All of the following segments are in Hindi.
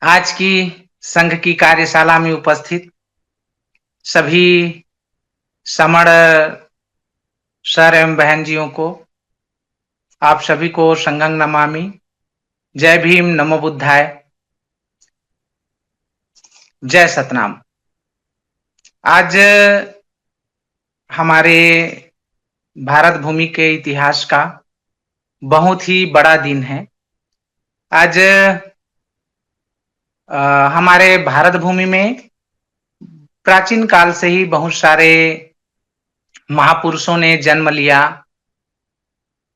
आज की संघ की कार्यशाला में उपस्थित सभी समण सर एवं बहन जियों को, आप सभी को संघं नमामि। जय भीम, नमो बुद्धाय, जय सतनाम। आज हमारे भारत भूमि के इतिहास का बहुत ही बड़ा दिन है। आज हमारे भारत भूमि में प्राचीन काल से ही बहुत सारे महापुरुषों ने जन्म लिया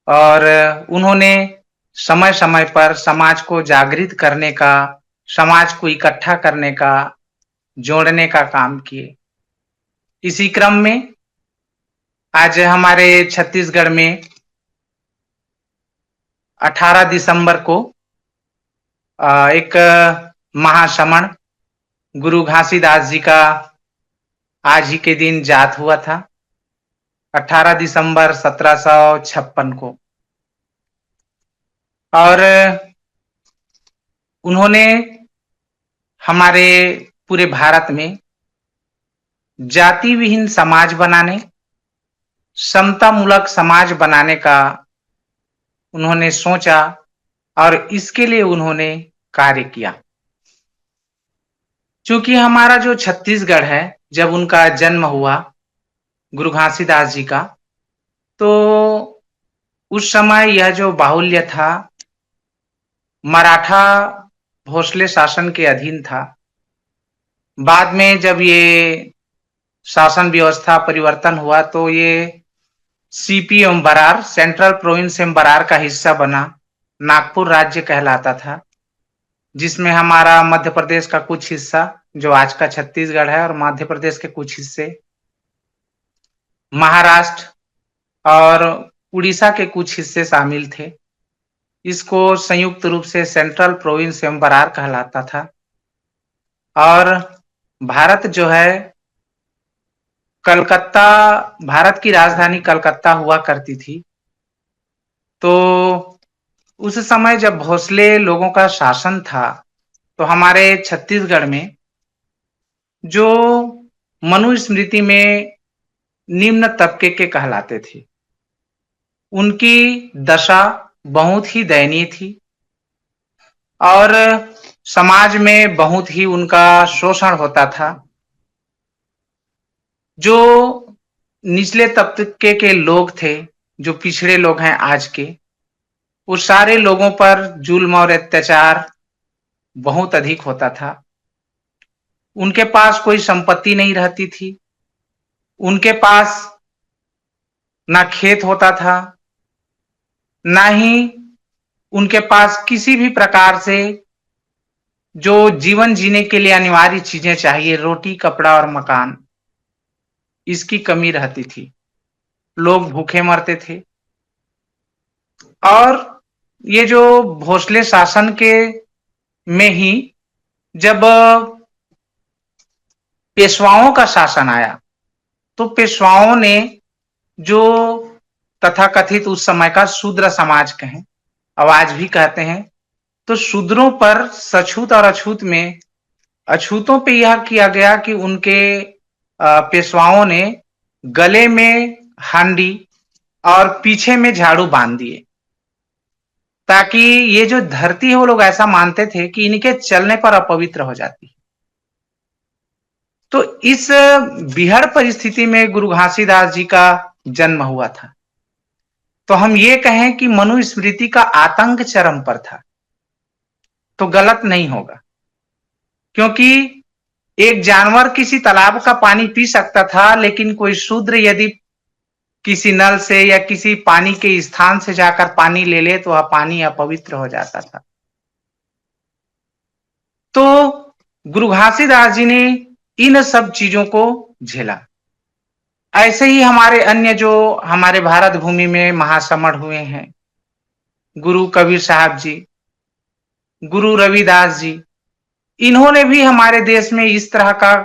और उन्होंने समय समय पर समाज को जागृत करने का, समाज को इकट्ठा करने का, जोड़ने का काम किए। इसी क्रम में आज हमारे छत्तीसगढ़ में 18 दिसंबर को एक महासमण गुरु घासीदास जी का आज ही के दिन जात हुआ था, 18 दिसंबर 1756 को। और उन्होंने हमारे पूरे भारत में जाति विहीन समाज बनाने, समतामूलक समाज बनाने का उन्होंने सोचा और इसके लिए उन्होंने कार्य किया। क्योंकि हमारा जो छत्तीसगढ़ है, जब उनका जन्म हुआ गुरु घासीदास जी का, तो उस समय यह जो बाहुल्य था मराठा भोसले शासन के अधीन था। बाद में जब ये शासन व्यवस्था परिवर्तन हुआ तो ये सीपी एवं बरार, सेंट्रल प्रोविंस एवं बरार का हिस्सा बना, नागपुर राज्य कहलाता था, जिसमें हमारा मध्य प्रदेश का कुछ हिस्सा जो आज का छत्तीसगढ़ है और मध्य प्रदेश के कुछ हिस्से, महाराष्ट्र और उड़ीसा के कुछ हिस्से शामिल थे। इसको संयुक्त रूप से सेंट्रल प्रोविंस एवं बरार कहलाता था। और भारत जो है, कलकत्ता, भारत की राजधानी कलकत्ता हुआ करती थी। तो उस समय जब भोसले लोगों का शासन था, तो हमारे छत्तीसगढ़ में जो मनुस्मृति में निम्न तबके के कहलाते थे, उनकी दशा बहुत ही दयनीय थी और समाज में बहुत ही उनका शोषण होता था। जो निचले तबके के लोग थे, जो पिछड़े लोग हैं आज के, वो सारे लोगों पर जुल्म और अत्याचार बहुत अधिक होता था। उनके पास कोई संपत्ति नहीं रहती थी, उनके पास ना खेत होता था, ना ही उनके पास किसी भी प्रकार से जो जीवन जीने के लिए अनिवार्य चीजें चाहिए, रोटी, कपड़ा और मकान, इसकी कमी रहती थी। लोग भूखे मरते थे। और ये जो भोसले शासन के में ही जब पेशवाओं का शासन आया, तो पेशवाओं ने जो तथाकथित उस समय का शूद्र समाज कहें, अब आज भी कहते हैं, तो शूद्रों पर सछूत और अछूत में, अछूतों पे यह किया गया कि उनके पेशवाओं ने गले में हांडी और पीछे में झाड़ू बांध दिए, ताकि ये जो धरती है, वो लोग ऐसा मानते थे कि इनके चलने पर अपवित्र हो जाती है। तो इस विहड़ परिस्थिति में गुरु घासीदास जी का जन्म हुआ था। तो हम ये कहें कि मनुस्मृति का आतंक चरम पर था, तो गलत नहीं होगा। क्योंकि एक जानवर किसी तालाब का पानी पी सकता था, लेकिन कोई शूद्र यदि किसी नल से या किसी पानी के स्थान से जाकर पानी ले ले, तो वह पानी अपवित्र हो जाता था। तो गुरु घासीदास जी ने इन सब चीजों को झेला। ऐसे ही हमारे अन्य जो हमारे भारत भूमि में महासमण हुए हैं, गुरु कबीर साहब जी, गुरु रविदास जी, इन्होंने भी हमारे देश में इस तरह का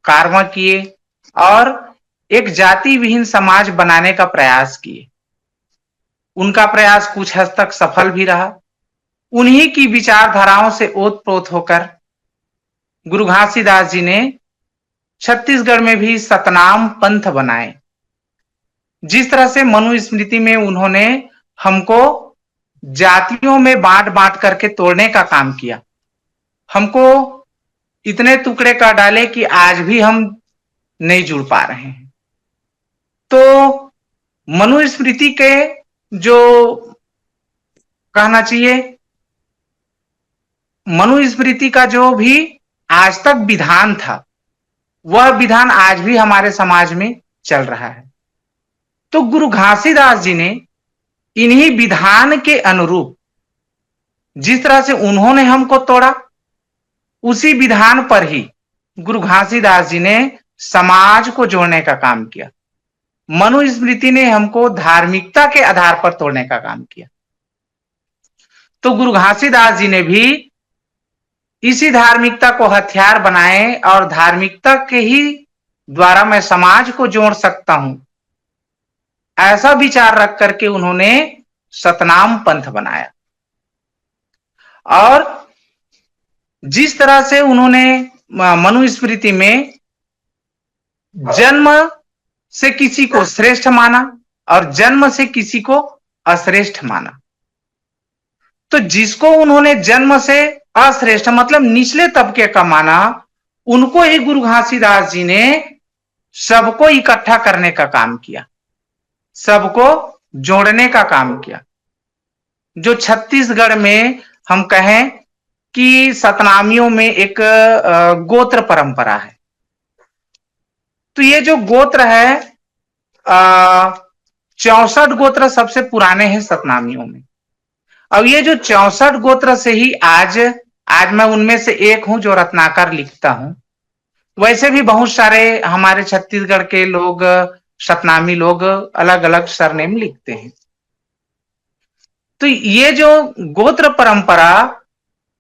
कार्य किए और एक जाति विहीन समाज बनाने का प्रयास किए। उनका प्रयास कुछ हद तक सफल भी रहा। उन्हीं की विचारधाराओं से ओत-प्रोत होकर गुरु घासीदास जी ने छत्तीसगढ़ में भी सतनाम पंथ बनाए। जिस तरह से मनुस्मृति में उन्होंने हमको जातियों में बांट बांट करके तोड़ने का काम किया, हमको इतने टुकड़े कर डाले कि आज भी हम नहीं जुड़ पा रहे हैं। तो मनुस्मृति के जो कहना चाहिए, मनुस्मृति का जो भी आज तक विधान था, वह विधान आज भी हमारे समाज में चल रहा है। तो गुरु घासीदास जी ने इन्हीं विधान के अनुरूप जिस तरह से उन्होंने हमको तोड़ा, उसी विधान पर ही गुरु घासीदास जी ने समाज को जोड़ने का काम किया। मनुस्मृति ने हमको धार्मिकता के आधार पर तोड़ने का काम किया, तो गुरु घासीदास जी ने भी इसी धार्मिकता को हथियार बनाए और धार्मिकता के ही द्वारा मैं समाज को जोड़ सकता हूं, ऐसा विचार रख करके उन्होंने सतनाम पंथ बनाया। और जिस तरह से उन्होंने मनुस्मृति में जन्म से किसी को श्रेष्ठ माना और जन्म से किसी को अश्रेष्ठ माना, तो जिसको उन्होंने जन्म से अश्रेष्ठ मतलब निचले तबके का माना, उनको ही गुरु घासीदास जी ने सबको इकट्ठा करने का काम किया, सबको जोड़ने का काम किया। जो छत्तीसगढ़ में हम कहें कि सतनामियों में एक गोत्र परंपरा है, तो ये जो गोत्र है 64 गोत्र सबसे पुराने हैं सतनामियों में। अब ये जो 64 गोत्र से ही आज मैं उनमें से एक हूं जो रत्नाकर लिखता हूं। वैसे भी बहुत सारे हमारे छत्तीसगढ़ के लोग, सतनामी लोग अलग अलग सरनेम लिखते हैं। तो ये जो गोत्र परंपरा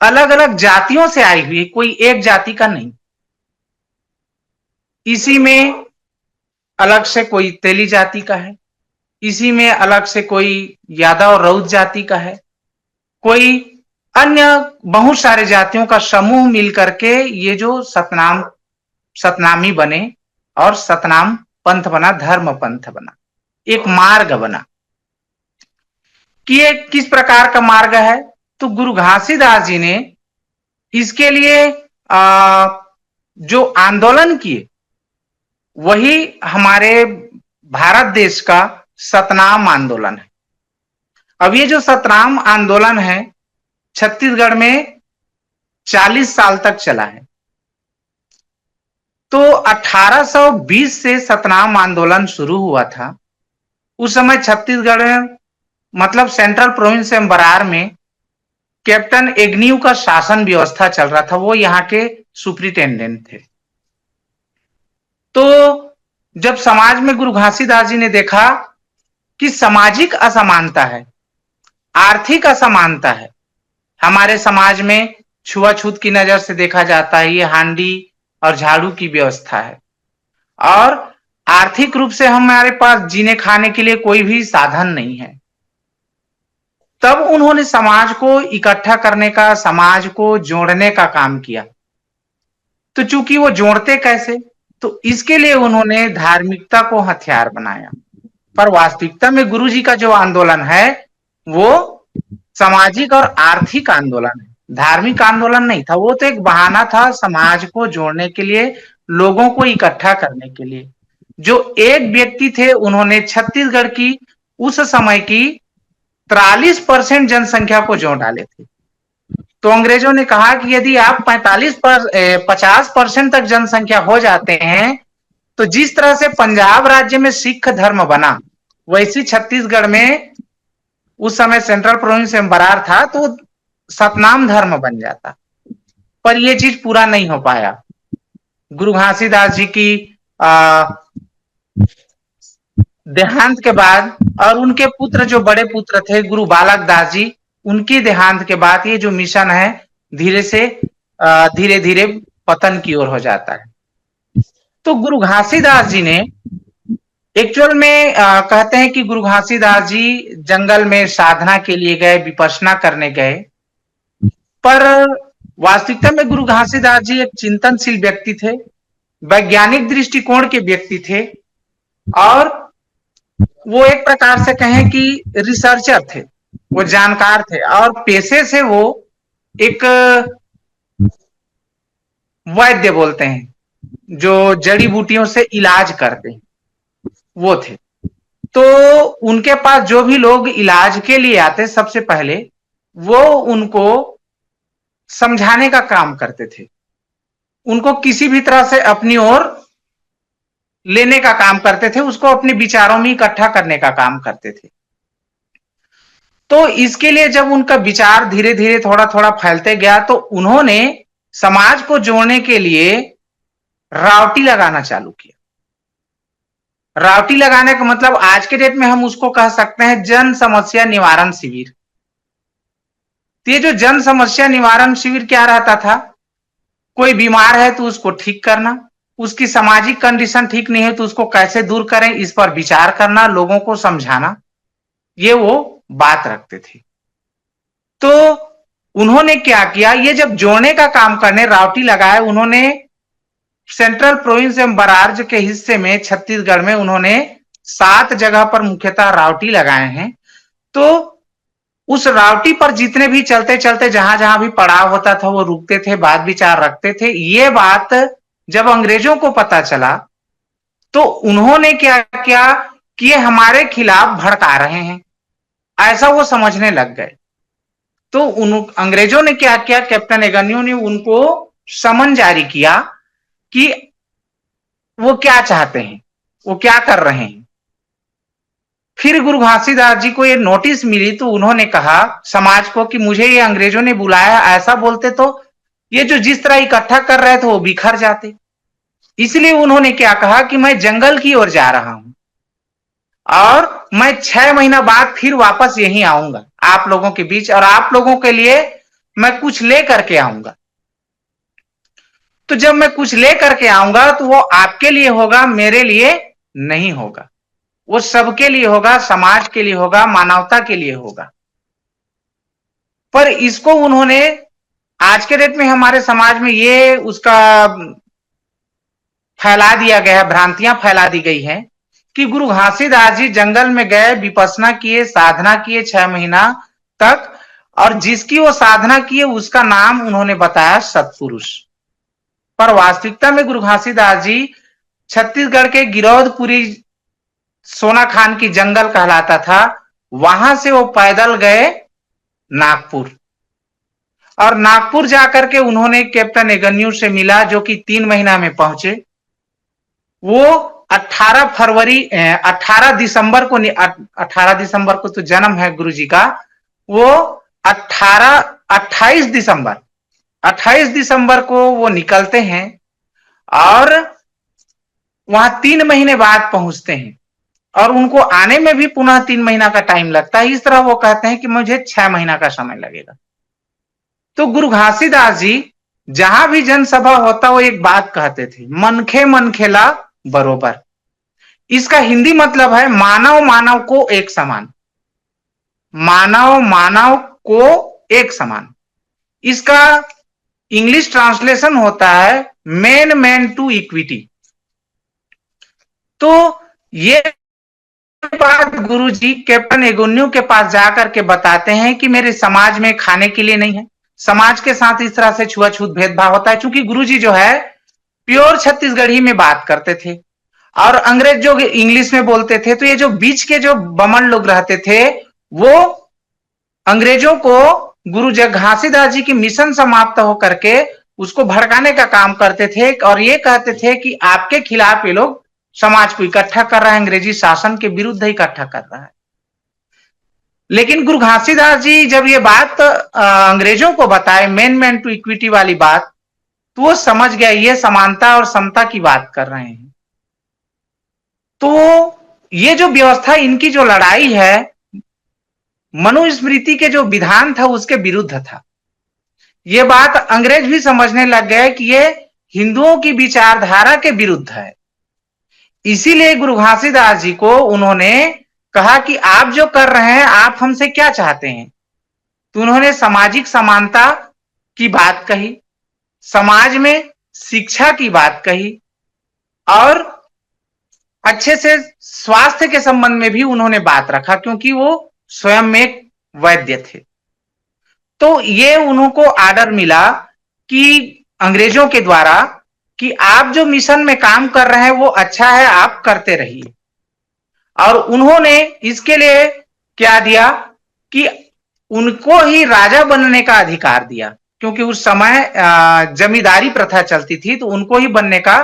अलग अलग जातियों से आई हुई, कोई एक जाति का नहीं। इसी में अलग से कोई तेली जाति का है, इसी में अलग से कोई यादव और रौत जाति का है, कोई अन्य बहुत सारे जातियों का समूह मिलकर के ये जो सतनामी बने और सतनाम पंथ बना, धर्म पंथ बना, एक मार्ग बना। कि ये किस प्रकार का मार्ग है, तो गुरु घासीदास जी ने इसके लिए जो आंदोलन किए वही हमारे भारत देश का सतनाम आंदोलन है। अब ये जो सतनाम आंदोलन है छत्तीसगढ़ में 40 साल तक चला है। तो 1820 से सतनाम आंदोलन शुरू हुआ था। उस समय छत्तीसगढ़ में मतलब सेंट्रल प्रोविंस बरार में कैप्टन एग्न्यू का शासन व्यवस्था चल रहा था, वो यहाँ के सुप्रिंटेंडेंट थे। तो जब समाज में गुरु घासीदास जी ने देखा कि सामाजिक असमानता है, आर्थिक असमानता है, हमारे समाज में छुआछूत की नजर से देखा जाता है, ये हांडी और झाड़ू की व्यवस्था है और आर्थिक रूप से हमारे पास जीने खाने के लिए कोई भी साधन नहीं है। तब उन्होंने समाज को इकट्ठा करने का, समाज को जोड़ने का काम किया। तो चूंकि वो जोड़ते कैसे, तो इसके लिए उन्होंने धार्मिकता को हथियार बनाया। पर वास्तविकता में गुरु जी का जो आंदोलन है वो सामाजिक और आर्थिक आंदोलन है, धार्मिक आंदोलन नहीं था। वो तो एक बहाना था समाज को जोड़ने के लिए, लोगों को इकट्ठा करने के लिए। जो एक व्यक्ति थे, उन्होंने छत्तीसगढ़ की उस समय की 43% जनसंख्या को जोड़ डाले थे। तो अंग्रेजों ने कहा कि यदि आप 50% तक जनसंख्या हो जाते हैं, तो जिस तरह से पंजाब राज्य में सिख धर्म बना, वैसी छत्तीसगढ़ में उस समय सेंट्रल प्रोविंस बरार था तो सतनाम धर्म बन जाता। पर यह चीज पूरा नहीं हो पाया। गुरु घासीदास जी की देहांत के बाद और उनके पुत्र जो बड़े पुत्र थे गुरु बालक दास जी, उनके देहांत के बाद ये जो मिशन है धीरे धीरे पतन की ओर हो जाता है। तो गुरु घासीदास जी ने एक्चुअल में कहते हैं कि गुरु घासीदास जी जंगल में साधना के लिए गए, विपश्यना करने गए, पर वास्तविकता में गुरु घासीदास जी एक चिंतनशील व्यक्ति थे, वैज्ञानिक दृष्टिकोण के व्यक्ति थे, और वो एक प्रकार से कहें कि रिसर्चर थे, वो जानकार थे, और पेशे से वो एक वैद्य बोलते हैं जो जड़ी बूटियों से इलाज करते हैं, वो थे। तो उनके पास जो भी लोग इलाज के लिए आते, सबसे पहले वो उनको समझाने का काम करते थे, उनको किसी भी तरह से अपनी ओर लेने का काम करते थे, उसको अपने विचारों में इकट्ठा करने का काम करते थे। तो इसके लिए जब उनका विचार धीरे धीरे थोड़ा थोड़ा फैलते गया, तो उन्होंने समाज को जोड़ने के लिए रावटी लगाना चालू किया। रावटी लगाने का मतलब आज के डेट में हम उसको कह सकते हैं जन समस्या निवारण शिविर। तो ये जो जन समस्या निवारण शिविर क्या रहता था, कोई बीमार है तो उसको ठीक करना, उसकी सामाजिक कंडीशन ठीक नहीं है तो उसको कैसे दूर करें, इस पर विचार करना, लोगों को समझाना, ये वो बात रखते थे। तो उन्होंने क्या किया, ये जब जोड़ने का काम करने रावटी लगाए, उन्होंने सेंट्रल प्रोविंस एवं बरार्ज के हिस्से में छत्तीसगढ़ में उन्होंने 7 जगह पर मुख्यतः रावटी लगाए हैं। तो उस रावटी पर जितने भी चलते चलते जहां जहां भी पड़ाव होता था वो रुकते थे, बात विचार रखते थे। ये बात जब अंग्रेजों को पता चला तो उन्होंने क्या किया कि ये हमारे खिलाफ भड़का रहे हैं, ऐसा वो समझने लग गए। तो उन अंग्रेजों ने क्या किया, कैप्टन एगन्यू ने उनको समन जारी किया कि वो क्या चाहते हैं, वो क्या कर रहे हैं। फिर गुरु घासीदास जी को ये नोटिस मिली तो उन्होंने कहा समाज को कि मुझे ये अंग्रेजों ने बुलाया, ऐसा बोलते तो ये जो जिस तरह इकट्ठा कर रहे थे वो बिखर जाते। इसलिए उन्होंने क्या कहा कि मैं जंगल की ओर जा रहा हूं और मैं 6 महीना बाद फिर वापस यहीं आऊंगा आप लोगों के बीच, और आप लोगों के लिए मैं कुछ ले करके आऊंगा। तो जब मैं कुछ ले करके आऊंगा तो वो आपके लिए होगा, मेरे लिए नहीं होगा, वो सबके लिए होगा, समाज के लिए होगा, मानवता के लिए होगा। पर इसको उन्होंने आज के डेट में हमारे समाज में ये उसका फैला दिया गया, भ्रांतियां फैला दी गई हैं कि गुरु घासीदास जी जंगल में गए, विपස්සना किए, साधना किए 6 महीना तक, और जिसकी वो साधना किए उसका नाम उन्होंने बताया सत्पुरुष। पर वास्तविकता में गुरु घासीदास जी छत्तीसगढ़ के गिरौदपुरी सोना खान की जंगल कहलाता था, वहां से वो पैदल गए नागपुर, और नागपुर जाकर के उन्होंने कैप्टन एगन्यू से मिला जो कि 3 महीना में पहुंचे। वो 18 दिसंबर को, 18 दिसंबर को तो जन्म है गुरु जी का, वो 28 दिसंबर को वो निकलते हैं और वहां 3 महीने बाद पहुंचते हैं, और उनको आने में भी पुनः 3 महीना का टाइम लगता है। इस तरह वो कहते हैं कि मुझे 6 महीना का समय लगेगा। तो गुरु घासीदास जी जहां भी जनसभा होता वो एक बात कहते थे, मनखे मन खेला बरोबर। इसका हिंदी मतलब है मानव मानव को एक समान, मानव मानव को एक समान। इसका इंग्लिश ट्रांसलेशन होता है मैन मैन टू इक्विटी। तो ये बात गुरुजी कैप्टन एगोन्यू के पास जाकर के बताते हैं कि मेरे समाज में खाने के लिए नहीं है, समाज के साथ इस तरह से छुआछूत भेदभाव होता है। क्योंकि गुरुजी जो है प्योर छत्तीसगढ़ी में बात करते थे और अंग्रेज जो इंग्लिश में बोलते थे, तो ये जो बीच के जो बमन लोग रहते थे वो अंग्रेजों को गुरु घासीदास जी की मिशन समाप्त होकर के उसको भड़काने का काम करते थे, और ये कहते थे कि आपके खिलाफ ये लोग समाज को इकट्ठा कर रहा है, अंग्रेजी शासन के विरुद्ध इकट्ठा कर रहा है। लेकिन गुरु घासीदास जी जब ये बात अंग्रेजों को बताए, मैन मैन टू इक्विटी वाली बात, तो वो समझ गया ये समानता और समता की बात कर रहे हैं। तो ये जो व्यवस्था, इनकी जो लड़ाई है मनुस्मृति के जो विधान था उसके विरुद्ध था। ये बात अंग्रेज भी समझने लग गए कि ये हिंदुओं की विचारधारा के विरुद्ध है। इसीलिए गुरु घासीदास जी को उन्होंने कहा कि आप जो कर रहे हैं, आप हमसे क्या चाहते हैं। तो उन्होंने सामाजिक समानता की बात कही, समाज में शिक्षा की बात कही और अच्छे से स्वास्थ्य के संबंध में भी उन्होंने बात रखा, क्योंकि वो स्वयं एक वैद्य थे। तो ये उनको आर्डर मिला कि अंग्रेजों के द्वारा कि आप जो मिशन में काम कर रहे हैं वो अच्छा है, आप करते रहिए। और उन्होंने इसके लिए क्या दिया कि उनको ही राजा बनने का अधिकार दिया, क्योंकि उस समय जमींदारी प्रथा चलती थी, तो उनको ही बनने का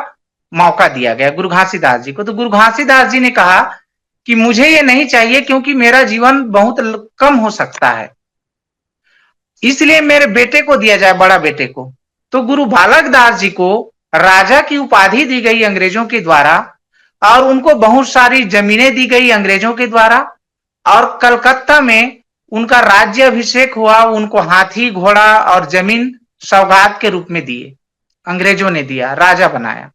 मौका दिया गया गुरु घासीदास जी को। तो गुरु घासीदास जी ने कहा कि मुझे ये नहीं चाहिए, क्योंकि मेरा जीवन बहुत कम हो सकता है, इसलिए मेरे बेटे को दिया जाए, बड़ा बेटे को। तो गुरु बालक दास जी को राजा की उपाधि दी गई अंग्रेजों के द्वारा, और उनको बहुत सारी जमीनें दी गई अंग्रेजों के द्वारा, और कलकत्ता में उनका राज्य अभिषेक हुआ। उनको हाथी, घोड़ा और जमीन सौगात के रूप में दिए, अंग्रेजों ने दिया, राजा बनाया।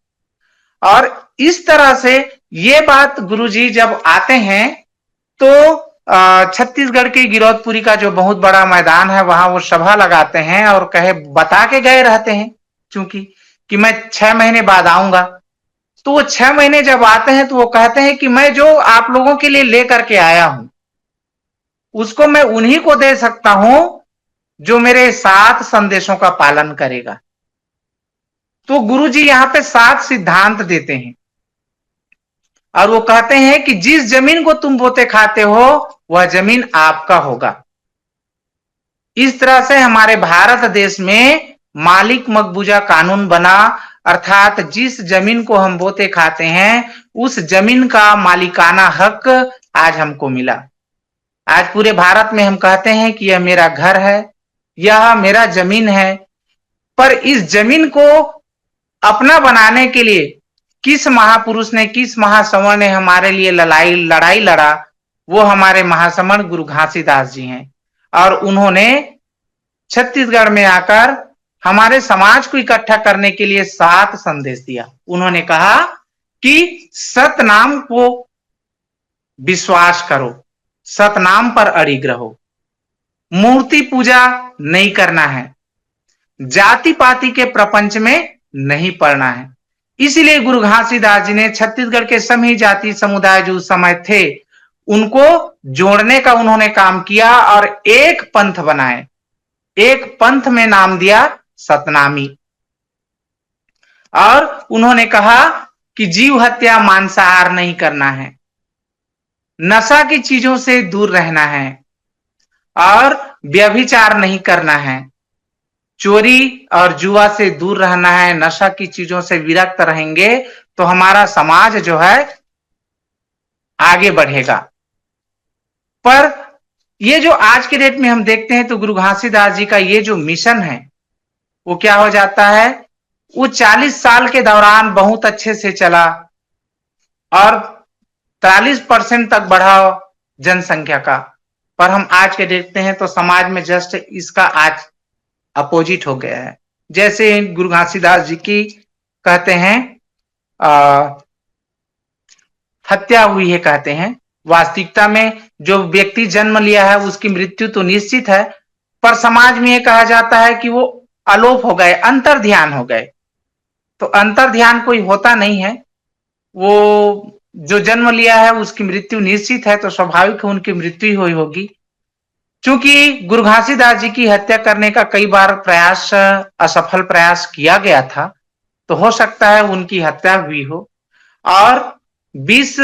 और इस तरह से ये बात गुरुजी जब आते हैं तो छत्तीसगढ़ के गिरौदपुरी का जो बहुत बड़ा मैदान है, वहां वो सभा लगाते हैं और कहे बता के गए रहते हैं, चूंकि कि मैं 6 महीने बाद आऊंगा। तो वो 6 महीने जब आते हैं तो वो कहते हैं कि मैं जो आप लोगों के लिए लेकर के आया हूं, उसको मैं उन्हीं को दे सकता हूं जो मेरे 7 संदेशों का पालन करेगा। तो गुरुजी यहां पे 7 सिद्धांत देते हैं, और वो कहते हैं कि जिस जमीन को तुम बोते खाते हो वह जमीन आपका होगा। इस तरह से हमारे भारत देश में मालिक मकबूजा कानून बना, अर्थात जिस जमीन को हम बोते खाते हैं उस जमीन का मालिकाना हक आज हमको मिला। आज पूरे भारत में हम कहते हैं कि यह मेरा घर है, यह मेरा जमीन है, पर इस जमीन को अपना बनाने के लिए किस महापुरुष ने, किस महासवर्ण ने हमारे लिए लड़ाई लड़ा, वो हमारे महासवर्ण गुरु घासीदास जी हैं। और उन्होंने छत्तीसगढ़ में आकर हमारे समाज को इकट्ठा करने के लिए 7 संदेश दिया। उन्होंने कहा कि सतनाम को विश्वास करो, सतनाम पर अड़िग रहो, मूर्ति पूजा नहीं करना है, जाति पाति के प्रपंच में नहीं पड़ना है। इसीलिए गुरु घासीदास जी ने छत्तीसगढ़ के सभी जाति समुदाय जो उस समय थे उनको जोड़ने का उन्होंने काम किया और एक पंथ बनाए। एक पंथ में नाम दिया सतनामी। और उन्होंने कहा कि जीव हत्या, मांसाहार नहीं करना है, नशा की चीजों से दूर रहना है और व्यभिचार नहीं करना है, चोरी और जुआ से दूर रहना है, नशा की चीजों से विरक्त रहेंगे तो हमारा समाज जो है आगे बढ़ेगा। पर ये जो आज के डेट में हम देखते हैं तो गुरु घासीदास जी का ये जो मिशन है वो क्या हो जाता है, वो 40 साल के दौरान बहुत अच्छे से चला और 43% तक बढ़ा जनसंख्या का। पर हम आज के देखते हैं तो समाज में जस्ट इसका आज अपोजिट हो गया है। जैसे गुरु घासीदास जी की कहते हैं हत्या हुई है, कहते हैं वास्तविकता में जो व्यक्ति जन्म लिया है उसकी मृत्यु तो निश्चित है, पर समाज में यह कहा जाता है कि वो अलोप हो गए, अंतर ध्यान हो गए। तो अंतर ध्यान कोई होता नहीं है, वो जो जन्म लिया है उसकी मृत्यु निश्चित है, तो स्वाभाविक है उनकी मृत्यु हुई होगी। चूंकि गुरु घासीदास जी की हत्या करने का कई बार प्रयास, असफल प्रयास किया गया था, तो हो सकता है उनकी हत्या हुई हो। और 20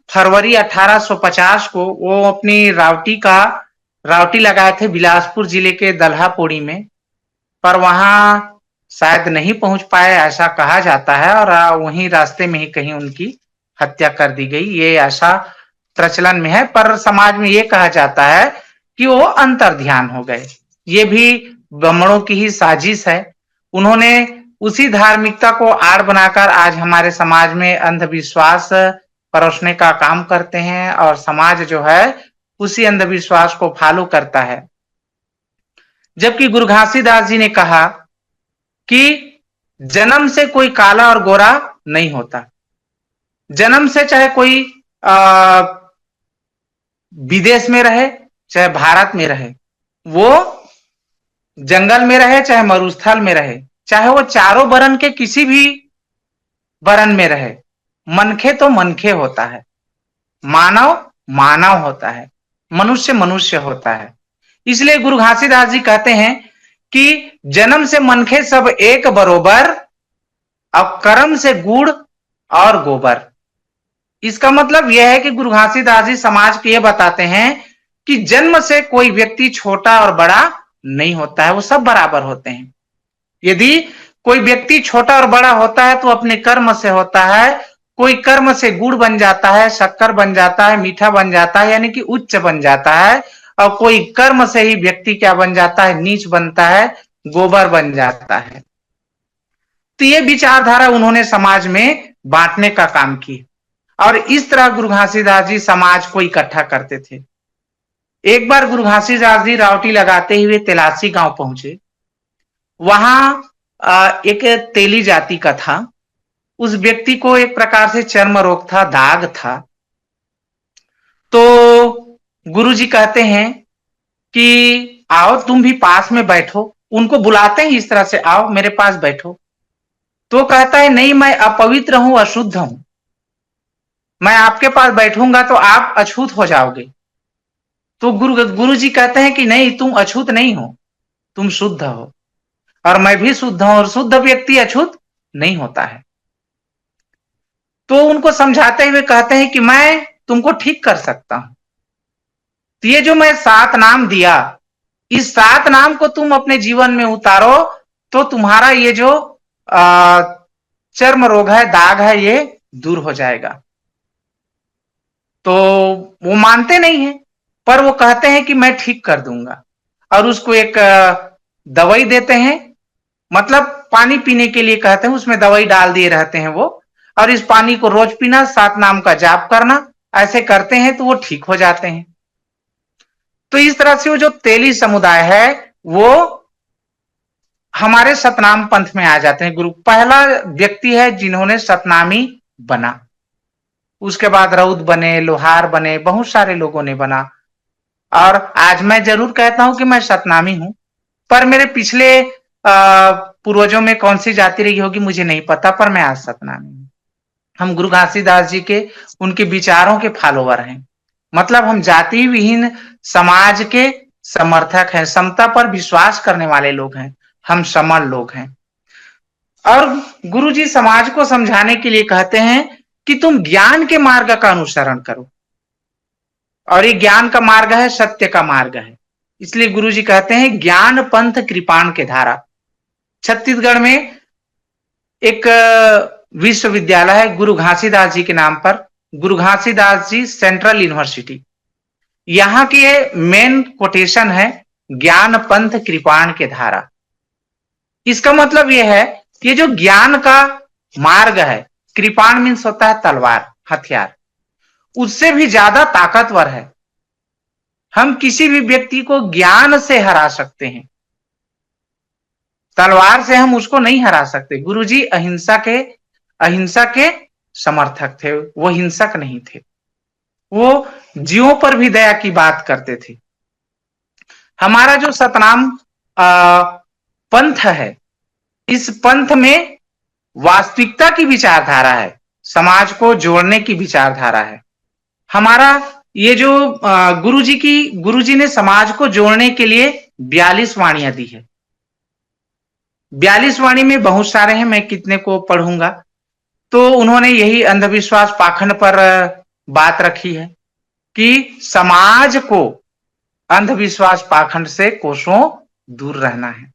फरवरी 1850 को वो अपनी रावटी लगाए थे बिलासपुर जिले के दल्हापोड़ी में, पर वहां शायद नहीं पहुंच पाए ऐसा कहा जाता है, और वहीं रास्ते में ही कहीं उनकी हत्या कर दी गई, ये ऐसा प्रचलन में है। पर समाज में ये कहा जाता है कि वो अंतर ध्यान हो गए। ये भी ब्राह्मणों की ही साजिश है। उन्होंने उसी धार्मिकता को आड़ बनाकर आज हमारे समाज में अंधविश्वास परोसने का काम करते हैं, और समाज जो है उसी अंधविश्वास को फॉलो करता है। जबकि गुरु घासीदास जी ने कहा कि जन्म से कोई काला और गोरा नहीं होता। जन्म से चाहे कोई विदेश में रहे चाहे भारत में रहे, वो जंगल में रहे चाहे मरुस्थल में रहे, चाहे वो चारों वर्ण के किसी भी वर्ण में रहे, मनखे तो मनखे होता है, मानव मानव होता है, मनुष्य मनुष्य होता है। इसलिए गुरु घासीदास जी कहते हैं कि जन्म से मनखे सब एक बरोबर, अब कर्म से गुड़ और गोबर। इसका मतलब यह है कि गुरु घासीदास जी समाज को यह बताते हैं कि जन्म से कोई व्यक्ति छोटा और बड़ा नहीं होता है, वो सब बराबर होते हैं। यदि कोई व्यक्ति छोटा और बड़ा होता है तो अपने कर्म से होता है। कोई कर्म से गुड़ बन जाता है, शक्कर बन जाता है, मीठा बन जाता है, यानी कि उच्च बन जाता है। और कोई कर्म से ही व्यक्ति क्या बन जाता है, नीच बनता है, गोबर बन जाता है। तो ये विचारधारा उन्होंने समाज में बांटने का काम किया और इस तरह गुरु घासीदास जी समाज को इकट्ठा करते थे। एक बार गुरु घासीदास जी रावटी लगाते हुए तेलासी गांव पहुंचे। वहां एक तेली जाति का था। उस व्यक्ति को एक प्रकार से चर्म रोग था, दाग था। तो गुरुजी कहते हैं कि आओ तुम भी पास में बैठो। उनको बुलाते हैं इस तरह से, आओ मेरे पास बैठो। तो कहता है नहीं, मैं अपवित्र हूं, अशुद्ध हूं, मैं आपके पास बैठूंगा तो आप अछूत हो जाओगे। तो गुरुजी कहते हैं कि नहीं, तुम अछूत नहीं हो, तुम शुद्ध हो और मैं भी शुद्ध हूं और शुद्ध व्यक्ति अछूत नहीं होता है। तो उनको समझाते हुए कहते हैं कि मैं तुमको ठीक कर सकता हूं। तो ये जो मैं 7 नाम दिया, इस 7 नाम को तुम अपने जीवन में उतारो तो तुम्हारा ये जो चर्म रोग है, दाग है, ये दूर हो जाएगा। तो वो मानते नहीं है, पर वो कहते हैं कि मैं ठीक कर दूंगा और उसको एक दवाई देते हैं। मतलब पानी पीने के लिए कहते हैं, उसमें दवाई डाल दिए रहते हैं वो, और इस पानी को रोज पीना, 7 नाम का जाप करना, ऐसे करते हैं तो वो ठीक हो जाते हैं। तो इस तरह से वो जो तेली समुदाय है वो हमारे सतनाम पंथ में आ जाते हैं। गुरु पहला व्यक्ति है जिन्होंने सतनामी बना। उसके बाद रउद बने, लोहार बने, बहुत सारे लोगों ने बना। और आज मैं जरूर कहता हूं कि मैं सतनामी हूं, पर मेरे पिछले पूर्वजों में कौन सी जाति रही होगी मुझे नहीं पता, पर मैं आज सतनामी हूं। हम गुरु घासीदास जी के, उनके विचारों के फॉलोवर हैं। मतलब हम जाति विहीन समाज के समर्थक हैं, समता पर विश्वास करने वाले लोग हैं, हम समण लोग हैं। और गुरु जी समाज को समझाने के लिए कहते हैं कि तुम ज्ञान के मार्ग का अनुसरण करो, और ये ज्ञान का मार्ग है, सत्य का मार्ग है। इसलिए गुरु जी कहते हैं ज्ञान पंथ कृपाण के धारा। छत्तीसगढ़ में एक विश्वविद्यालय है गुरु घासीदास जी के नाम पर, गुरु घासीदास जी सेंट्रल यूनिवर्सिटी। यहां की मेन कोटेशन है ज्ञान पंथ कृपाण के धारा। इसका मतलब यह है कि ये जो ज्ञान का मार्ग है, कृपाण मीन्स होता है तलवार, हथियार, उससे भी ज्यादा ताकतवर है। हम किसी भी व्यक्ति को ज्ञान से हरा सकते हैं, तलवार से हम उसको नहीं हरा सकते। गुरुजी अहिंसा के समर्थक थे, वो हिंसक नहीं थे। वो जीवों पर भी दया की बात करते थे। हमारा जो सतनाम पंथ है, इस पंथ में वास्तविकता की विचारधारा है, समाज को जोड़ने की विचारधारा है। हमारा ये जो गुरुजी ने समाज को जोड़ने के लिए 42 वाणियां दी है। 42 वाणी में बहुत सारे हैं, मैं कितने को पढ़ूंगा। तो उन्होंने यही अंधविश्वास पाखंड पर बात रखी है कि समाज को अंधविश्वास पाखंड से कोसों दूर रहना है।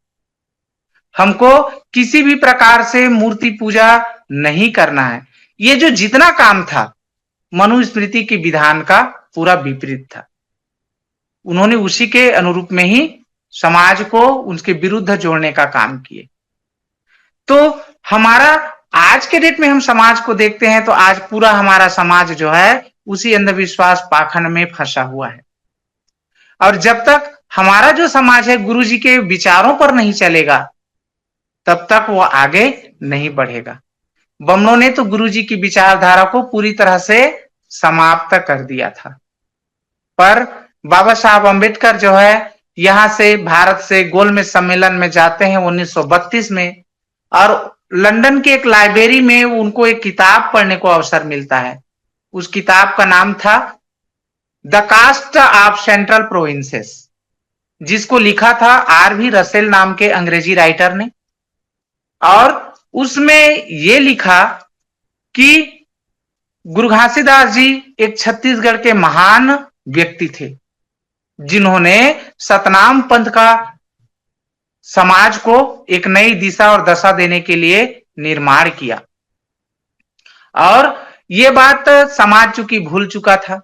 हमको किसी भी प्रकार से मूर्ति पूजा नहीं करना है। ये जो जितना काम था मनुस्मृति के विधान का पूरा विपरीत था। उन्होंने उसी के अनुरूप में ही समाज को उसके विरुद्ध जोड़ने का काम किए। तो हमारा आज के डेट में हम समाज को देखते हैं तो आज पूरा हमारा समाज जो है उसी अंधविश्वास पाखंड में फंसा हुआ है। और जब तक हमारा जो समाज है गुरुजी के विचारों पर नहीं चलेगा तब तक वो आगे नहीं बढ़ेगा। बमनों ने तो गुरुजी की विचारधारा को पूरी तरह से समाप्त कर दिया था, पर बाबा साहब अम्बेडकर जो है यहाँ से भारत से गोलमेज सम्मेलन में जाते हैं 1932 में, और लंदन की एक लाइब्रेरी में उनको एक किताब पढ़ने को अवसर मिलता है। उस किताब का नाम था the caste of central provinces, जिसको लिखा था आर.वी. रसेल नाम के अंग्रेजी राइटर ने। और उसमें ये लिखा कि गुरु घासीदास जी एक छत्तीसगढ़ के महान व्यक्ति थे, जिन्होंने सतनाम पंथ का समाज को एक नई दिशा और दशा देने के लिए निर्माण किया। और ये बात समाज चूंकि भूल चुका था,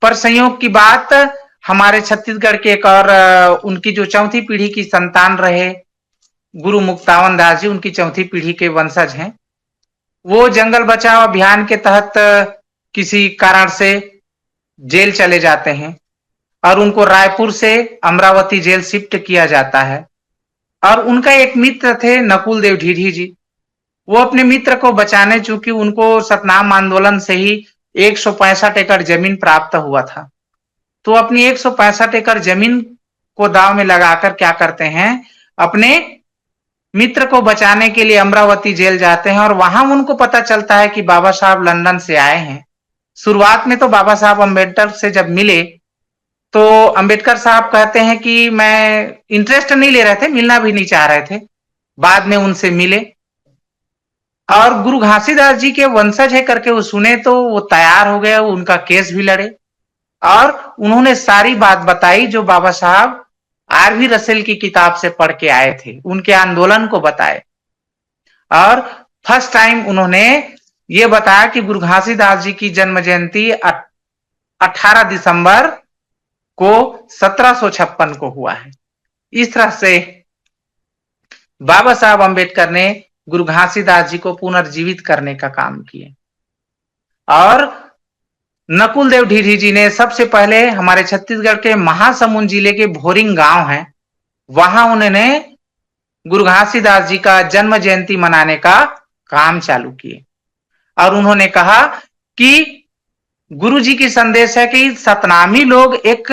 पर संयोग की बात हमारे छत्तीसगढ़ के एक और उनकी जो चौथी पीढ़ी की संतान रहे गुरु मुक्तावन दास जी, उनकी चौथी पीढ़ी के वंशज हैं। वो जंगल बचाओ अभियान के तहत किसी कारण से जेल चले जाते हैं और उनको रायपुर से अमरावती जेल शिफ्ट किया जाता है। और उनका एक मित्र थे नकुल देव ढीढ़ी जी, वो अपने मित्र को बचाने, चूंकि उनको सतनाम आंदोलन से ही 165 एकड़ जमीन प्राप्त हुआ था, तो अपनी 165 एकड़ जमीन को दांव में लगाकर क्या करते हैं, अपने मित्र को बचाने के लिए अमरावती जेल जाते हैं। और वहां उनको पता चलता है कि बाबा साहब लंदन से आए हैं। शुरुआत में तो बाबा साहब अंबेडकर से जब मिले तो अंबेडकर साहब कहते हैं कि मैं इंटरेस्ट नहीं ले रहे थे, मिलना भी नहीं चाह रहे थे। बाद में उनसे मिले और गुरु घासीदास जी के वंशज है करके वो सुने तो वो तैयार हो गए, उनका केस भी लड़े और उन्होंने सारी बात बताई जो बाबा साहब आर.वी. रसेल की किताब से पढ़ के आए थे, उनके आंदोलन को बताए। और फर्स्ट टाइम उन्होंने ये बताया कि गुरु घासीदास जी की जन्म जयंती 18 दिसंबर को 1756 को हुआ है। इस तरह से बाबा साहब अंबेडकर ने गुरु घासीदास जी को पुनर्जीवित करने का काम किए। और नकुल देव ढीढ़ी जी ने सबसे पहले हमारे छत्तीसगढ़ के महासमुंद जिले के भोरिंग गांव है, वहां उन्होंने गुरु घासीदास जी का जन्म जयंती मनाने का काम चालू किए। और उन्होंने कहा कि गुरु जी की संदेश है कि सतनामी लोग एक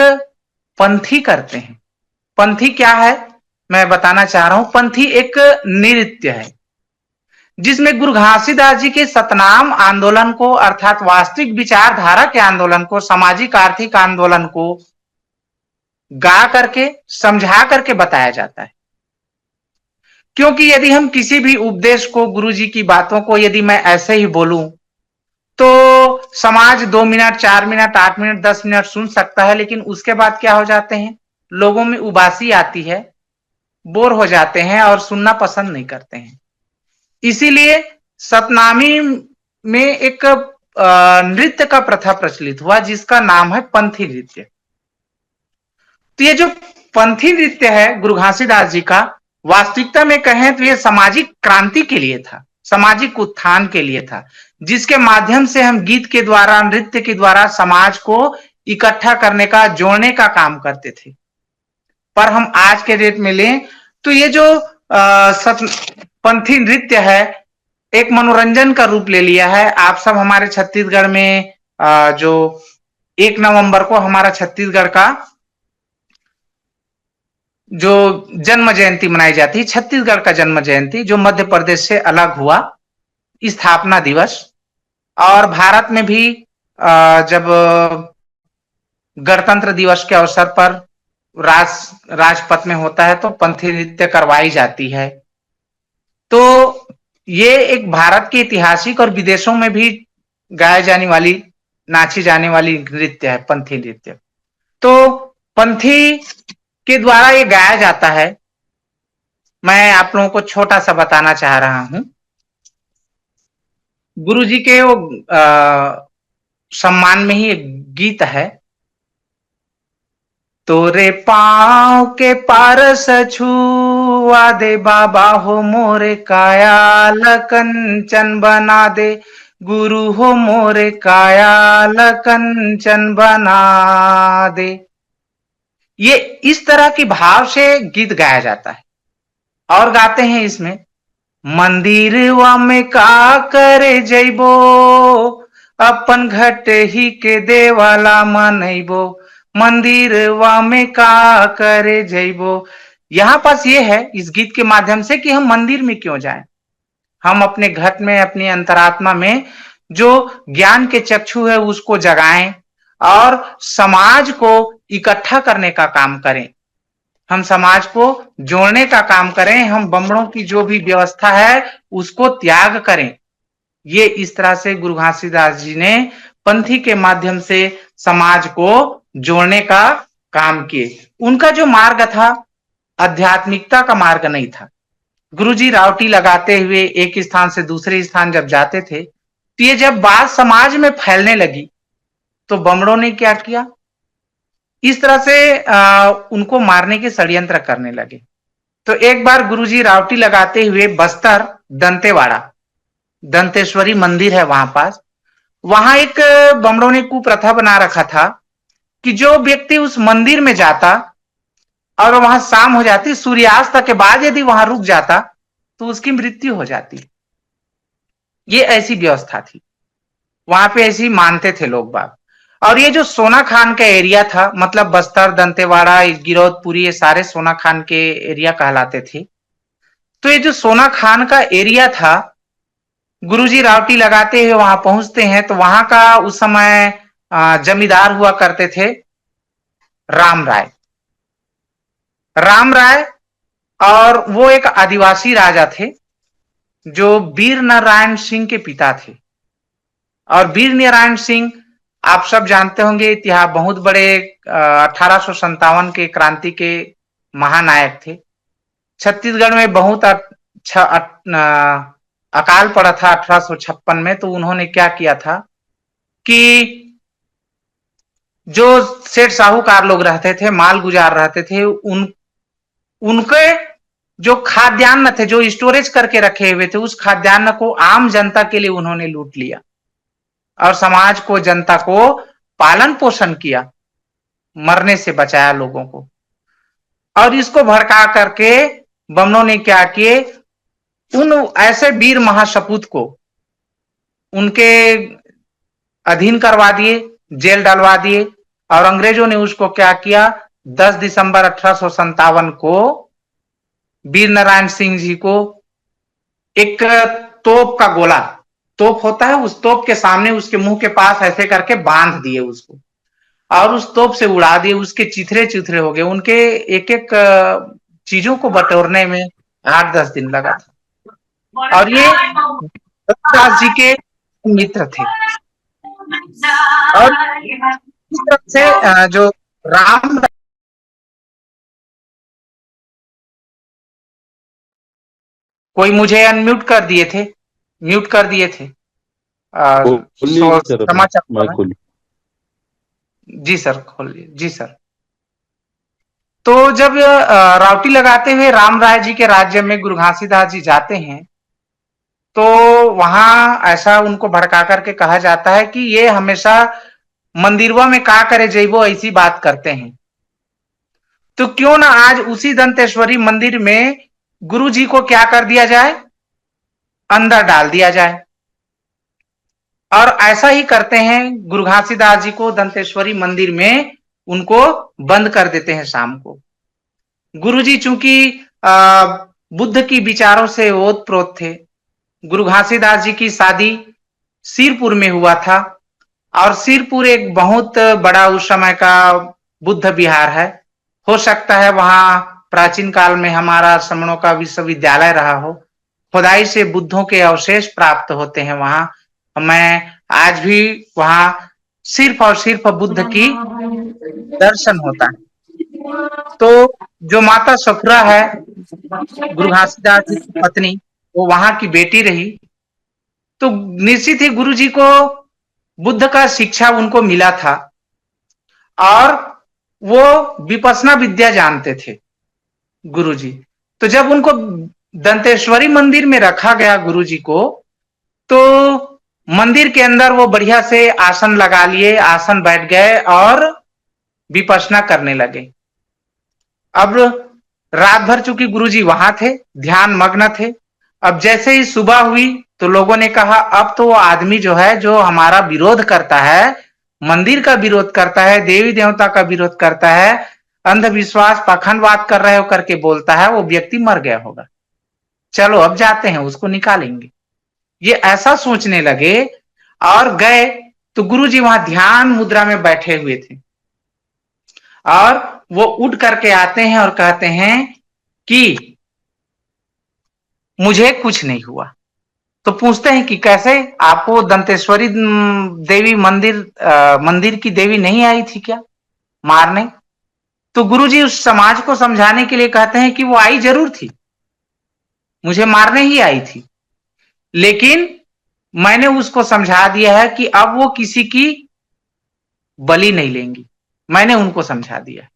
पंथी करते हैं। पंथी क्या है मैं बताना चाह रहा हूं। पंथी एक नृत्य है जिसमें गुरु घासीदास जी के सतनाम आंदोलन को, अर्थात वास्तविक विचारधारा के आंदोलन को, सामाजिक आर्थिक आंदोलन को गा करके समझा करके बताया जाता है। क्योंकि यदि हम किसी भी उपदेश को, गुरु जी की बातों को यदि मैं ऐसे ही बोलूं तो समाज 2 मिनट, 4 मिनट, 8 मिनट, 10 मिनट सुन सकता है, लेकिन उसके बाद क्या हो जाते हैं, लोगों में उबासी आती है, बोर हो जाते हैं और सुनना पसंद नहीं करते हैं। इसीलिए सतनामी में एक नृत्य का प्रथा प्रचलित हुआ जिसका नाम है पंथी नृत्य। तो ये जो पंथी नृत्य है गुरु घासीदास जी का, वास्तविकता में कहें तो ये सामाजिक क्रांति के लिए था, सामाजिक उत्थान के लिए था, जिसके माध्यम से हम गीत के द्वारा, नृत्य के द्वारा समाज को इकट्ठा करने का, जोड़ने का काम करते थे। पर हम आज के डेट में लें तो ये जो पंथी नृत्य है एक मनोरंजन का रूप ले लिया है। आप सब हमारे छत्तीसगढ़ में जो 1 नवंबर को हमारा छत्तीसगढ़ का जो जन्म जयंती मनाई जाती है, छत्तीसगढ़ का जन्म जयंती जो मध्य प्रदेश से अलग हुआ, स्थापना दिवस। और भारत में भी जब गणतंत्र दिवस के अवसर पर राजपथ में होता है तो पंथी नृत्य करवाई जाती है। तो ये एक भारत के ऐतिहासिक और विदेशों में भी गाए जाने वाली, नाची जाने वाली नृत्य है पंथी नृत्य। तो पंथी के द्वारा ये गाया जाता है। मैं आप लोगों को छोटा सा बताना चाह रहा हूं। गुरु जी के वो सम्मान में ही एक गीत है, तोरे पांव के पारस छुआ दे बाबा हो मोरे कायाल कंचन बना दे, गुरु हो मोरे कायाल कंचन बना दे। ये इस तरह की भाव से गीत गाया जाता है। और गाते हैं इसमें, मंदिरवा में का करे जइबो, अपन घट ही के देवाला मनइबो, मंदिरवा में का करे जइबो। यहाँ पास ये है इस गीत के माध्यम से कि हम मंदिर में क्यों जाएं। हम अपने घर में अपनी अंतरात्मा में जो ज्ञान के चक्षु है उसको जगाएं और समाज को इकट्ठा करने का काम करें। हम समाज को जोड़ने का काम करें। हम बमड़ों की जो भी व्यवस्था है उसको त्याग करें। ये इस तरह से गुरु घासीदास जी ने पंथी के माध्यम से समाज को जोड़ने का काम किए। उनका जो मार्ग था आध्यात्मिकता का मार्ग नहीं था। गुरुजी रावटी लगाते हुए एक स्थान से दूसरे स्थान जब जाते थे तो ये जब बात समाज में फैलने लगी तो बमड़ों ने क्या किया, इस तरह से उनको मारने के षड्यंत्र करने लगे। तो एक बार गुरुजी रावटी लगाते हुए बस्तर दंतेवाड़ा दंतेश्वरी मंदिर है वहां पास, वहां एक बमड़ों ने कुप्रथा बना रखा था कि जो व्यक्ति उस मंदिर में जाता और वहां शाम हो जाती, सूर्यास्त के बाद यदि वहां रुक जाता तो उसकी मृत्यु हो जाती। ये ऐसी व्यवस्था थी वहां पे, ऐसी मानते थे लोग बाग। और ये जो सोना खान का एरिया था, मतलब बस्तर दंतेवाड़ा गिरौदपुरी ये सारे सोना खान के एरिया कहलाते थे। तो ये जो सोना खान का एरिया था, गुरुजी रावटी लगाते हुए वहां पहुंचते हैं तो वहां का उस समय जमींदार हुआ करते थे राम राय। राम राय और वो एक आदिवासी राजा थे जो वीर नारायण सिंह के पिता थे। और वीर नारायण सिंह आप सब जानते होंगे, इतिहास बहुत बड़े 1857 के क्रांति के महानायक थे। छत्तीसगढ़ में बहुत अकाल पड़ा था 1856 में। तो उन्होंने क्या किया था कि जो सेठ साहूकार लोग रहते थे, माल गुजार रहते थे, उनके जो खाद्यान्न थे, जो स्टोरेज करके रखे हुए थे, उस खाद्यान्न को आम जनता के लिए उन्होंने लूट लिया और समाज को, जनता को पालन पोषण किया, मरने से बचाया लोगों को। और इसको भड़का करके बमनों ने क्या किए, उन ऐसे वीर महासपूत को उनके अधीन करवा दिए, जेल डलवा दिए। और अंग्रेजों ने उसको क्या किया, 10 दिसंबर 1857 को वीर नारायण सिंह जी को एक तोप का गोला, तोप होता है, उस तोप के सामने उसके मुंह के पास ऐसे करके बांध दिए उसको और उस तोप से उड़ा दिए। उसके चिथरे चिथरे हो गए। उनके एक एक चीजों को बटोरने में 8-10 दिन लगा था। और ये दास जी के मित्र थे। और इस तरह से जो राम, कोई मुझे अनम्यूट कर दिए थे, म्यूट कर दिए थे। क्षमा चाहूंगा। जी सर, खोलिए। जी सर। तो जब रावटी लगाते हुए राम राय जी के राज्य में गुरु घासीदास जी जाते हैं तो वहां ऐसा उनको भड़का करके कहा जाता है कि ये हमेशा मंदिरवा में का करे जइबो ऐसी बात करते हैं। तो क्यों ना आज उसी दंतेश्वरी मंदिर में गुरु जी को क्या कर दिया जाए, अंदर डाल दिया जाए। और ऐसा ही करते हैं, गुरु घासीदास जी को दंतेश्वरी मंदिर में उनको बंद कर देते हैं शाम को। गुरु जी चूंकि बुद्ध की विचारों से ओत प्रोत थे। गुरु घासीदास जी की शादी सिरपुर में हुआ था और सिरपुर एक बहुत बड़ा उस समय का बुद्ध विहार है। हो सकता है वहां प्राचीन काल में हमारा श्रमणों का विश्वविद्यालय रहा हो। खुदाई से बुद्धों के अवशेष प्राप्त होते हैं वहां। मैं आज भी वहां सिर्फ और सिर्फ बुद्ध की दर्शन होता है। तो जो माता सफुरा है गुरु घासीदास जी की पत्नी, वो वहां की बेटी रही। तो निश्चित ही गुरु जी को बुद्ध का शिक्षा उनको मिला था और वो विपश्यना विद्या जानते थे गुरु जी। तो जब उनको दंतेश्वरी मंदिर में रखा गया गुरु जी को, तो मंदिर के अंदर वो बढ़िया से आसन लगा लिए, आसन बैठ गए और विपश्यना करने लगे। अब रात भर चूंकि गुरुजी वहां थे, ध्यान मग्न थे। अब जैसे ही सुबह हुई तो लोगों ने कहा अब तो वो आदमी जो है, जो हमारा विरोध करता है, मंदिर का विरोध करता है, देवी देवता का विरोध करता है, अंधविश्वास पाखंडवाद कर रहे हो करके बोलता है, वो व्यक्ति मर गया होगा। चलो अब जाते हैं, उसको निकालेंगे। ये ऐसा सोचने लगे और गए तो गुरुजी वहां ध्यान मुद्रा में बैठे हुए थे और वो उठ करके आते हैं और कहते हैं कि मुझे कुछ नहीं हुआ। तो पूछते हैं कि कैसे, आपको दंतेश्वरी देवी मंदिर की देवी नहीं आई थी क्या मारने? तो गुरुजी उस समाज को समझाने के लिए कहते हैं कि वो आई जरूर थी, मुझे मारने ही आई थी, लेकिन मैंने उसको समझा दिया है कि अब वो किसी की बलि नहीं लेंगी, मैंने उनको समझा दिया,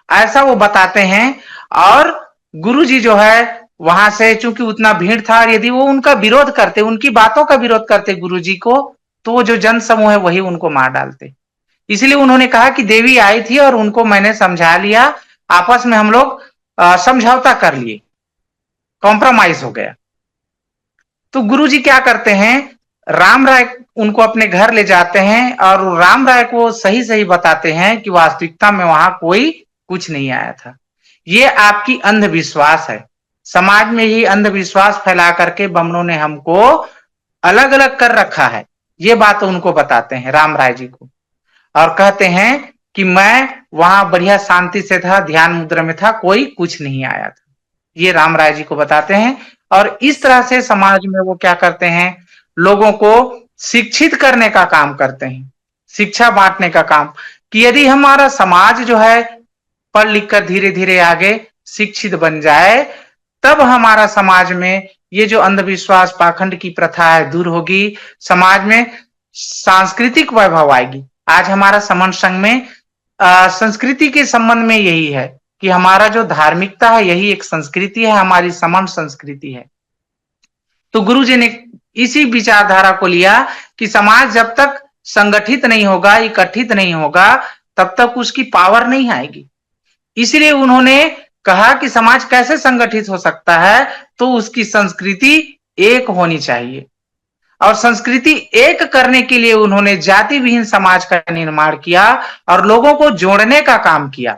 ऐसा वो बताते हैं। और गुरुजी जो है वहां से, चूंकि उतना भीड़ था, और यदि वो उनका विरोध करते, उनकी बातों का विरोध करते गुरुजी को, तो वो जो जन समूह है वही उनको मार डालते। इसलिए उन्होंने कहा कि देवी आई थी और उनको मैंने समझा लिया, आपस में हम लोग समझौता कर लिए, कॉम्प्रोमाइज हो गया। तो गुरुजी क्या करते हैं, राम राय उनको अपने घर ले जाते हैं और राम राय को सही सही बताते हैं कि वास्तविकता में वहां कोई कुछ नहीं आया था, ये आपकी अंधविश्वास है। समाज में ही अंधविश्वास फैला करके बमनों ने हमको अलग अलग कर रखा है, ये बात उनको बताते हैं राम राय जी को, और कहते हैं कि मैं वहां बढ़िया शांति से था, ध्यान मुद्रा में था, कोई कुछ नहीं आया था, ये राम राय जी को बताते हैं। और इस तरह से समाज में वो क्या करते हैं, लोगों को शिक्षित करने का काम करते हैं, शिक्षा बांटने का काम, कि यदि हमारा समाज जो है पढ़ लिख कर धीरे धीरे आगे शिक्षित बन जाए, तब हमारा समाज में ये जो अंधविश्वास पाखंड की प्रथा है दूर होगी, समाज में सांस्कृतिक वैभव आएगी। आज हमारा समन संघ में संस्कृति के संबंध में यही है कि हमारा जो धार्मिकता है यही एक संस्कृति है, हमारी समन संस्कृति है। तो गुरु जी ने इसी विचारधारा को लिया कि समाज जब तक संगठित नहीं होगा, इकट्ठित नहीं होगा, तब तक उसकी पावर नहीं आएगी। इसलिए उन्होंने कहा कि समाज कैसे संगठित हो सकता है, तो उसकी संस्कृति एक होनी चाहिए, और संस्कृति एक करने के लिए उन्होंने जाति विहीन समाज का निर्माण किया और लोगों को जोड़ने का काम किया,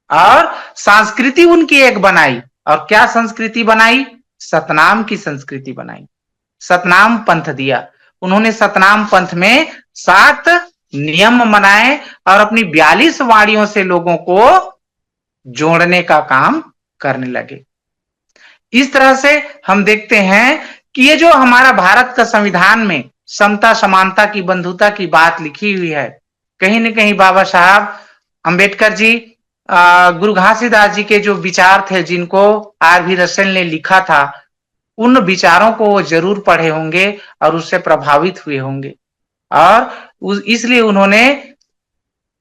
और संस्कृति उनकी एक बनाई। और क्या संस्कृति बनाई? सतनाम की संस्कृति बनाई, सतनाम पंथ दिया उन्होंने। सतनाम पंथ में 7 नियम बनाए और अपनी 42 वाणियों से लोगों को जोड़ने का काम करने लगे। इस तरह से हम देखते हैं कि ये जो हमारा भारत का संविधान में समता समानता की बंधुता की बात लिखी हुई है, कहीं न कहीं बाबा साहब अंबेडकर जी, गुरु घासीदास जी के जो विचार थे, जिनको आर वी रसेल ने लिखा था, उन विचारों को वो जरूर पढ़े होंगे और उससे प्रभावित हुए होंगे, और इसलिए उन्होंने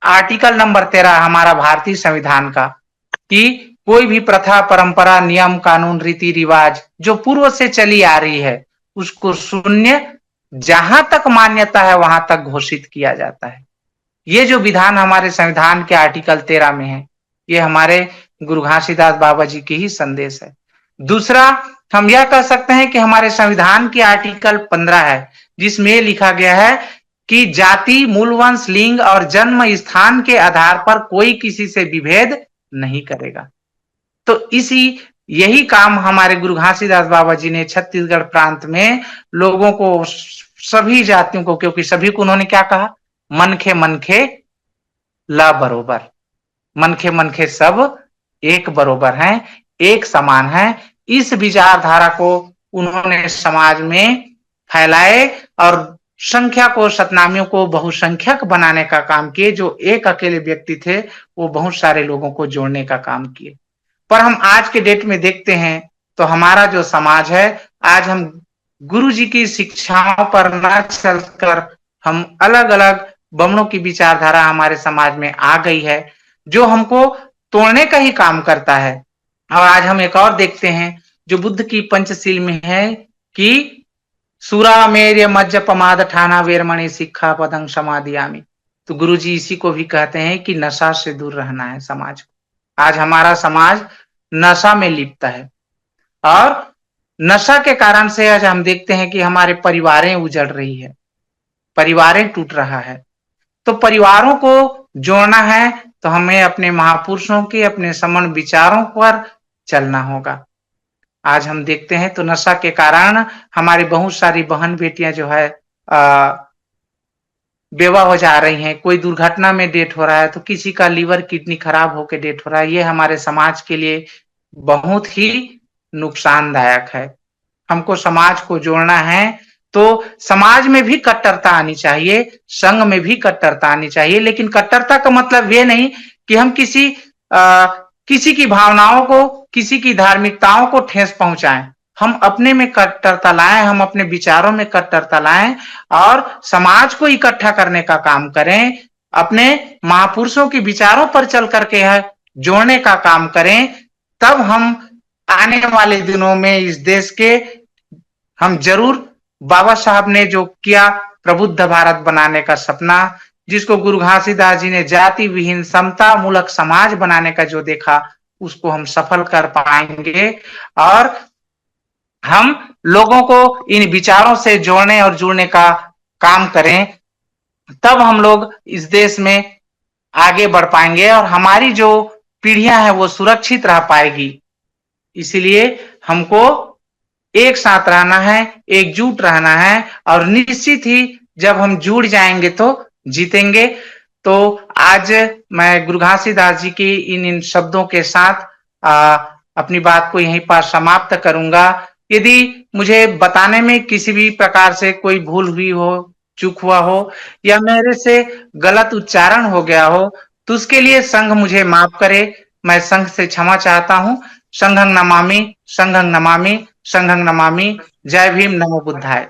आर्टिकल नंबर 13 हमारा भारतीय संविधान का, कि कोई भी प्रथा परंपरा नियम कानून रीति रिवाज जो पूर्व से चली आ रही है उसको शून्य, जहां तक मान्यता है वहां तक घोषित किया जाता है। ये जो विधान हमारे संविधान के आर्टिकल 13 में है, ये हमारे गुरु घासीदास बाबा जी की ही संदेश है। दूसरा, हम यह कह सकते हैं कि हमारे संविधान की आर्टिकल 15 है, जिसमें लिखा गया है कि जाति, मूल वंश, लिंग और जन्म स्थान के आधार पर कोई किसी से विभेद नहीं करेगा। तो यही काम हमारे गुरु घासीदास बाबा जी ने छत्तीसगढ़ प्रांत में लोगों को, सभी जातियों को, क्योंकि सभी को उन्होंने क्या कहा, मनखे ला बरोबर, मनखे सब एक बरोबर हैं, एक समान हैं। इस विचारधारा को उन्होंने समाज में फैलाए और संख्या को, सतनामियों को बहुसंख्यक बनाने का काम किए। जो एक अकेले व्यक्ति थे वो बहुत सारे लोगों को जोड़ने का काम किए। पर हम आज के डेट में देखते हैं तो हमारा जो समाज है, आज हम गुरु जी की शिक्षाओं पर न चलकर हम अलग अलग बमनों की विचारधारा हमारे समाज में आ गई है, जो हमको तोड़ने का ही काम करता है। और आज हम एक और देखते हैं जो बुद्ध की पंचशील में है कि सुरा मेर्य मज्ज पमाद ठाना वेरमणि शिक्षा पदंग समाधियामी। तो गुरु जी इसी को भी कहते हैं कि नशा से दूर रहना है समाज को। आज हमारा समाज नशा में लिप्त है, और नशा के कारण से आज हम देखते हैं कि हमारे परिवारें उजड़ रही है, परिवारें टूट रहा है। तो परिवारों को जोड़ना है तो हमें अपने महापुरुषों के अपने समण विचारों पर चलना होगा। आज हम देखते हैं तो नशा के कारण हमारी बहुत सारी बहन बेटियां जो है बेवा हो जा रही हैं, कोई दुर्घटना में डेथ हो रहा है तो किसी का लीवर किडनी खराब होकर डेथ हो रहा है। ये हमारे समाज के लिए बहुत ही नुकसानदायक है। हमको समाज को जोड़ना है तो समाज में भी कट्टरता आनी चाहिए, संघ में भी कट्टरता आनी चाहिए, लेकिन कट्टरता का मतलब ये नहीं कि हम किसी की भावनाओं को, किसी की धार्मिकताओं को ठेस पहुंचाएं। हम अपने में कट्टरता लाएं, हम अपने विचारों में कट्टरता लाएं और समाज को इकट्ठा करने का काम करें। अपने महापुरुषों के विचारों पर चल करके है जोड़ने का काम करें, तब हम आने वाले दिनों में इस देश के हम जरूर बाबा साहब ने जो किया प्रबुद्ध भारत बनाने का सपना, जिसको गुरु घासीदास जी ने जाति विहीन समता मूलक समाज बनाने का जो देखा, उसको हम सफल कर पाएंगे और हम लोगों को इन विचारों से जोड़ने और जुड़ने का काम करें, तब हम लोग इस देश में आगे बढ़ पाएंगे और हमारी जो पीढ़ियां हैं वो सुरक्षित रह पाएगी। इसीलिए हमको एक साथ रहना है, एकजुट रहना है और निश्चित ही जब हम जुड़ जाएंगे तो जीतेंगे। तो आज मैं गुरु घासीदास जी की इन शब्दों के साथ अपनी बात को यहीं पर समाप्त करूंगा। यदि मुझे बताने में किसी भी प्रकार से कोई भूल हुई हो, चूक हुआ हो या मेरे से गलत उच्चारण हो गया हो, तो उसके लिए संघ मुझे माफ करे। मैं संघ से क्षमा चाहता हूं। संघं नमामि, संघं नमामि, संघं नमामि। जय भीम, नमो बुद्धाय।